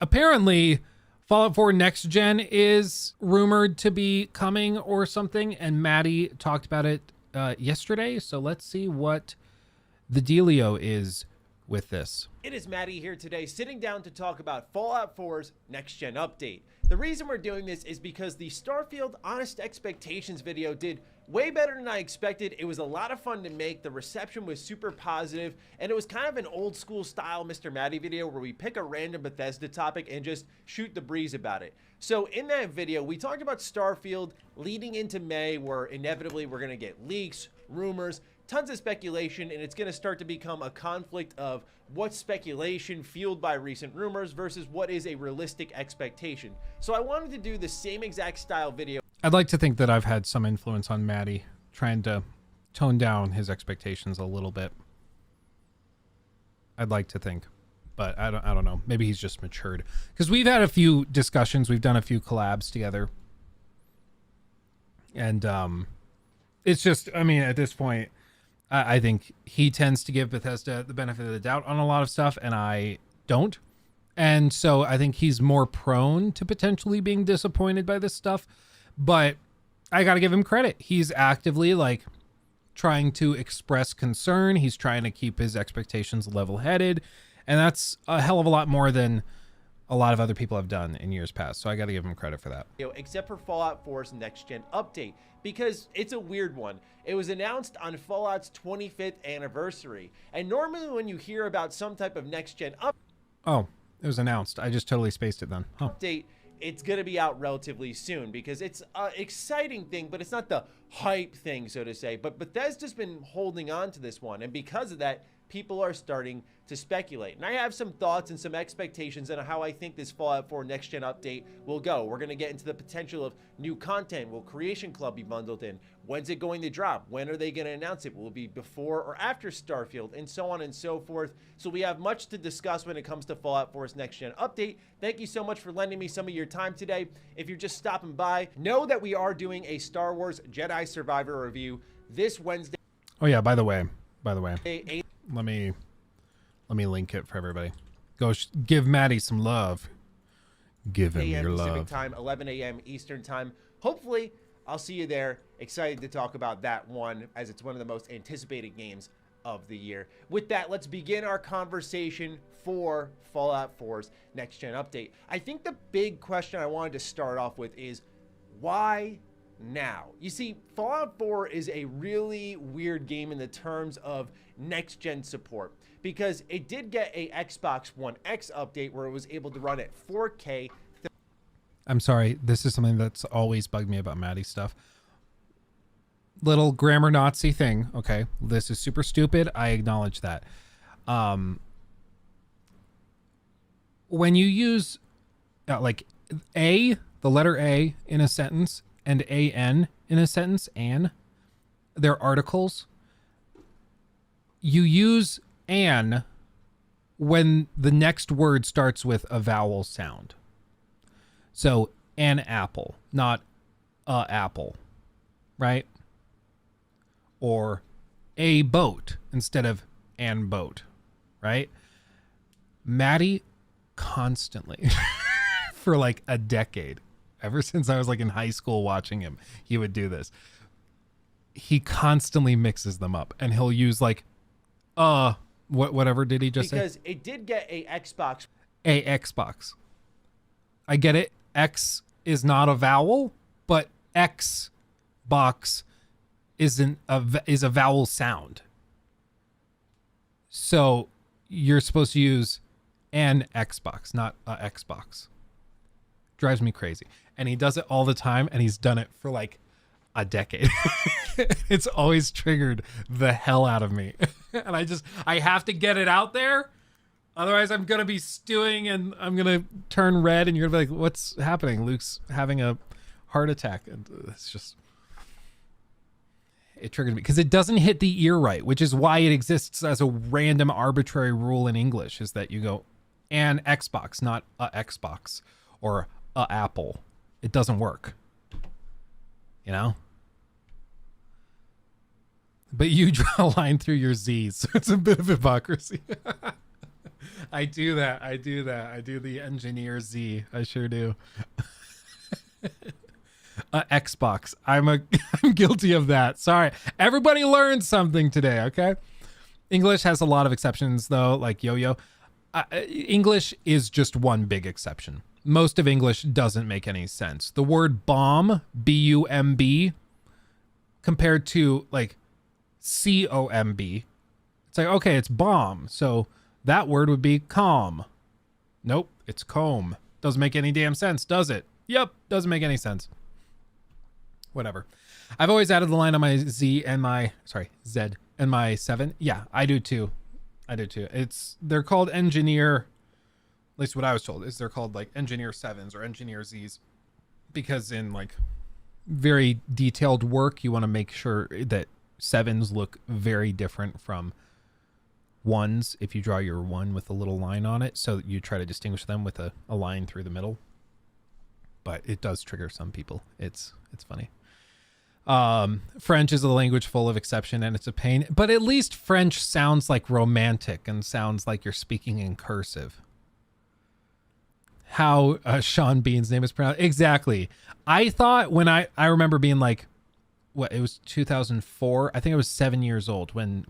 apparently Fallout 4 Next Gen is rumored to be coming or something, and Maddie talked about it yesterday. So let's see what the dealio is with this. It is Maddie here today, sitting down to talk about Fallout 4's Next Gen update. The reason we're doing this is because the Starfield Honest Expectations video did way better than I expected. It was a lot of fun to make. The reception was super positive, and it was kind of an old school style Mr. Matty video where we pick a random Bethesda topic and just shoot the breeze about it. So in that video, we talked about Starfield leading into May, where inevitably we're going to get leaks, rumors, tons of speculation, and it's going to start to become a conflict of what's speculation fueled by recent rumors versus what is a realistic expectation. So I wanted to do the same exact style video. I'd like to think that I've had some influence on Maddie, trying to tone down his expectations a little bit. I'd like to think, but I don't know. Maybe he's just matured, because we've had a few discussions. We've done a few collabs together, and it's just, I mean, at this point, I think he tends to give Bethesda the benefit of the doubt on a lot of stuff, and I don't. And so I think he's more prone to potentially being disappointed by this stuff. But I got to give him credit. He's actively like trying to express concern. He's trying to keep his expectations level-headed. And that's a hell of a lot more than a lot of other people have done in years past. So I got to give him credit for that. Except for Fallout 4's Next Gen update, because it's a weird one. It was announced on Fallout's 25th anniversary. And normally when you hear about some type of Next Gen Oh, it was announced. I just totally spaced it then. Update, it's going to be out relatively soon, because it's an exciting thing, but it's not the hype thing, so to say. But Bethesda's been holding on to this one, and because of that, people are starting to speculate. And I have some thoughts and some expectations on how I think this Fallout 4 Next Gen update will go. We're going to get into the potential of new content. Will Creation Club be bundled in? When's it going to drop? When are they going to announce it? Will it be before or after Starfield? And so on and so forth. So we have much to discuss when it comes to Fallout 4's Next Gen update. Thank you so much for lending me some of your time today. If you're just stopping by, know that we are doing a Star Wars Jedi Survivor review this Wednesday. Oh yeah, by the way, let me link it for everybody. Go give Maddie some love. Give him your love. Pacific time, 11 a.m. Eastern time. Hopefully, I'll see you there. Excited to talk about that one, as it's one of the most anticipated games of the year. With that, let's begin our conversation for Fallout 4's Next Gen update. I think the big question I wanted to start off with is, why now? You see, Fallout 4 is a really weird game in the terms of next gen support, because it did get a Xbox One X update where it was able to run at 4K. I'm sorry, this is something that's always bugged me about Maddie stuff. Little grammar Nazi thing, okay? This is super stupid, I acknowledge that. When you use like the letter A in a sentence, and an in a sentence, they're articles. You use an when the next word starts with a vowel sound. So an apple, not a apple, right? Or a boat instead of an boat, right? Maddie constantly for like a decade, ever since I was like in high school watching him, he would do this. He constantly mixes them up, and he'll use like, whatever did he just say? Because it did get a Xbox. A Xbox. I get it. X is not a vowel, but Xbox is a vowel sound. So you're supposed to use an Xbox, not a Xbox. Drives me crazy. And he does it all the time, and he's done it for like a decade. It's always triggered the hell out of me. And I have to get it out there. Otherwise I'm going to be stewing, and I'm going to turn red, and you're going to be like, what's happening? Luke's having a heart attack. And it's just, it triggered me because it doesn't hit the ear right, which is why it exists as a random arbitrary rule in English, is that you go an Xbox, not a Xbox or a Apple. It doesn't work, you know? But you draw a line through your Z's, so it's a bit of hypocrisy. I do that. I do that. I do the engineer Z. I sure do. Xbox. I'm guilty of that. Sorry. Everybody learned something today, okay? English has a lot of exceptions though, like yo-yo. English is just one big exception. Most of English doesn't make any sense. The word bomb, B-U-M-B, compared to like C-O-M-B, it's like, okay, it's bomb. So that word would be calm. Nope, it's comb. Doesn't make any damn sense, does it? Yep, doesn't make any sense. Whatever. I've always added the line on my Z and my and my 7. Yeah, I do too. They're called engineer, at least what I was told is they're called like engineer 7s or engineer Zs, because in like very detailed work, you want to make sure that 7s look very different from 1s if you draw your 1 with a little line on it. So you try to distinguish them with a line through the middle. But it does trigger some people. It's funny. French is a language full of exception and it's a pain, but at least French sounds like romantic and sounds like you're speaking in cursive. How Sean Bean's name is pronounced. Exactly. I thought when I remember being like, what, it was 2004. I think I was 7 years old when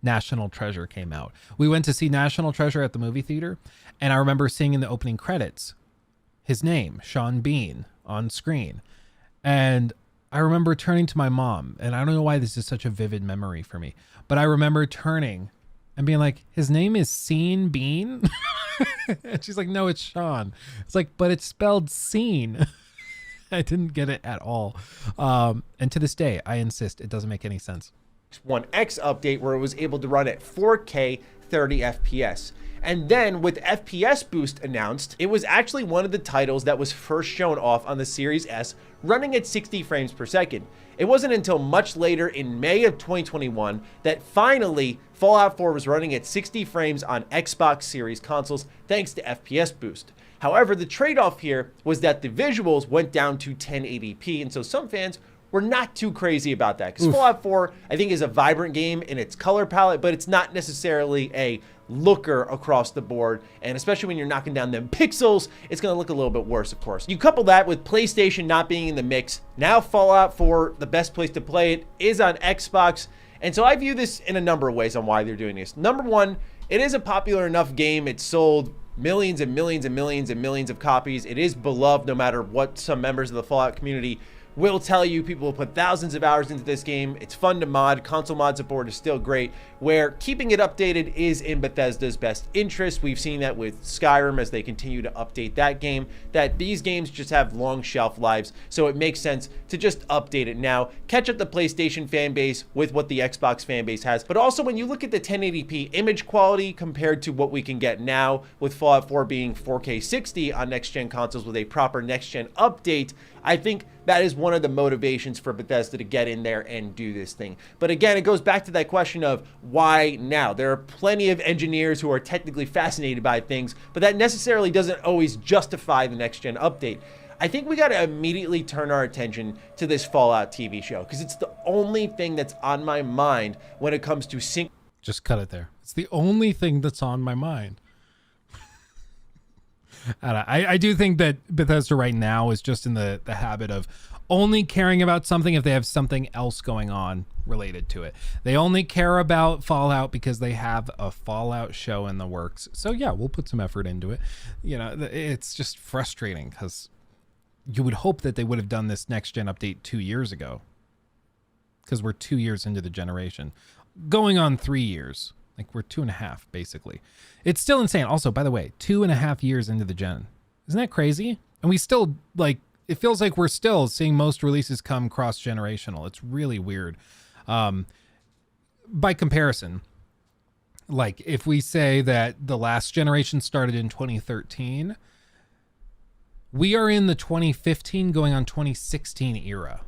National Treasure came out. We went to see National Treasure at the movie theater. And I remember seeing in the opening credits, his name, Sean Bean, on screen. And I remember turning to my mom, and I don't know why this is such a vivid memory for me, but I remember turning and being like, his name is Scene Bean? And she's like, no, it's Sean. It's like, but it's spelled scene. I didn't get it at all. And to this day, I insist it doesn't make any sense. One X update where it was able to run at 4K 30 FPS. And then with FPS Boost announced, it was actually one of the titles that was first shown off on the Series S running at 60 frames per second. It wasn't until much later in May of 2021 that finally Fallout 4 was running at 60 frames on Xbox Series consoles thanks to FPS Boost. However, the trade-off here was that the visuals went down to 1080p, and so some fans were not too crazy about that, because Fallout 4, I think, is a vibrant game in its color palette, but it's not necessarily a looker across the board, and especially when you're knocking down them pixels, it's going to look a little bit worse, of course. You couple that with PlayStation not being in the mix, now Fallout 4, the best place to play it is on Xbox, and so I view this in a number of ways on why they're doing this. Number one, it is a popular enough game. It's sold millions and millions and millions and millions of copies. It is beloved no matter what some members of the Fallout community will tell you. People will put thousands of hours into this game. It's fun to mod. Console mod support is still great, where keeping it updated is in Bethesda's best interest. We've seen that with Skyrim as they continue to update that game, that these games just have long shelf lives, so it makes sense to just update it now, catch up the PlayStation fan base with what the Xbox fan base has. But also when you look at the 1080p image quality compared to what we can get now with Fallout 4 being 4K 60 on next-gen consoles with a proper next-gen update, I think that is one of the motivations for Bethesda to get in there and do this thing. But again, it goes back to that question of why now? There are plenty of engineers who are technically fascinated by things, but that necessarily doesn't always justify the next-gen update. I think we got to immediately turn our attention to this Fallout TV show, because it's the only thing that's on my mind when it comes to sync. Just cut it there. It's the only thing that's on my mind. I do think that Bethesda right now is just in the habit of only caring about something if they have something else going on related to it. They only care about Fallout because they have a Fallout show in the works. So yeah, we'll put some effort into it. You know, it's just frustrating because you would hope that they would have done this next gen update 2 years ago, because we're 2 years into the generation, going on 3 years. Like we're 2.5 basically. It's still insane. Also, by the way, 2.5 years into the gen. Isn't that crazy? And we still, like, it feels like we're still seeing most releases come cross-generational. It's really weird. By comparison, like if we say that the last generation started in 2013, we are in the 2015 going on 2016 era.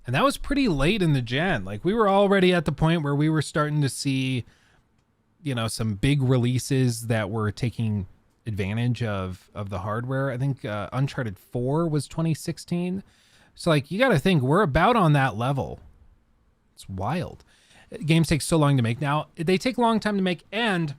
And that was pretty late in the gen. Like we were already at the point where we were starting to see, you know, some big releases that were taking advantage of the hardware. I think Uncharted 4 was 2016. So like you got to think we're about on that level. It's wild. Games take so long to make now. They take a long time to make, and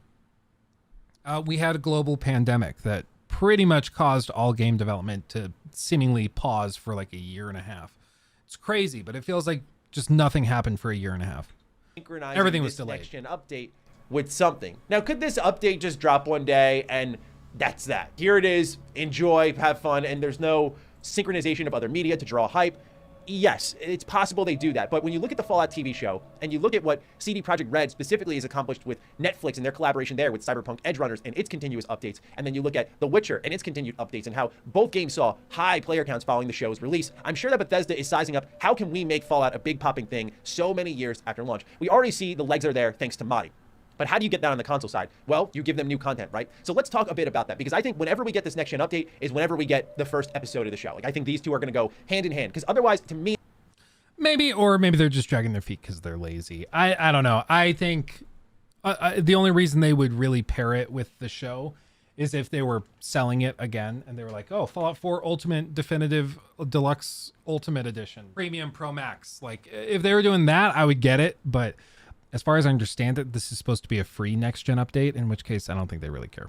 We had a global pandemic that pretty much caused all game development to seemingly pause for like a year and a half. It's crazy, but it feels like just nothing happened for a year and a half. Synchronizing Everything was this delayed. next gen update with something. Now, could this update just drop one day and that's that? Here it is, enjoy, have fun, and there's no synchronization of other media to draw hype. Yes, it's possible they do that, but when you look at the Fallout TV show and you look at what CD Projekt Red specifically has accomplished with Netflix and their collaboration there with Cyberpunk Edge Runners and its continuous updates, and then you look at The Witcher and its continued updates and how both games saw high player counts following the show's release, I'm sure that Bethesda is sizing up how can we make Fallout a big popping thing so many years after launch. We already see the legs are there thanks to Matty. But how do you get that on the console side? Well, you give them new content, right? So let's talk a bit about that, because I think whenever we get this next gen update is whenever we get the first episode of the show. Like, I think these two are going to go hand in hand, because otherwise, to me, Maybe they're just dragging their feet because they're lazy. I don't know. I think the only reason they would really pair it with the show is if they were selling it again and they were like, oh, Fallout 4 Ultimate Definitive Deluxe Ultimate Edition, Premium Pro Max. Like, if they were doing that, I would get it. But as far as I understand it, this is supposed to be a free next gen update, in which case I don't think they really care.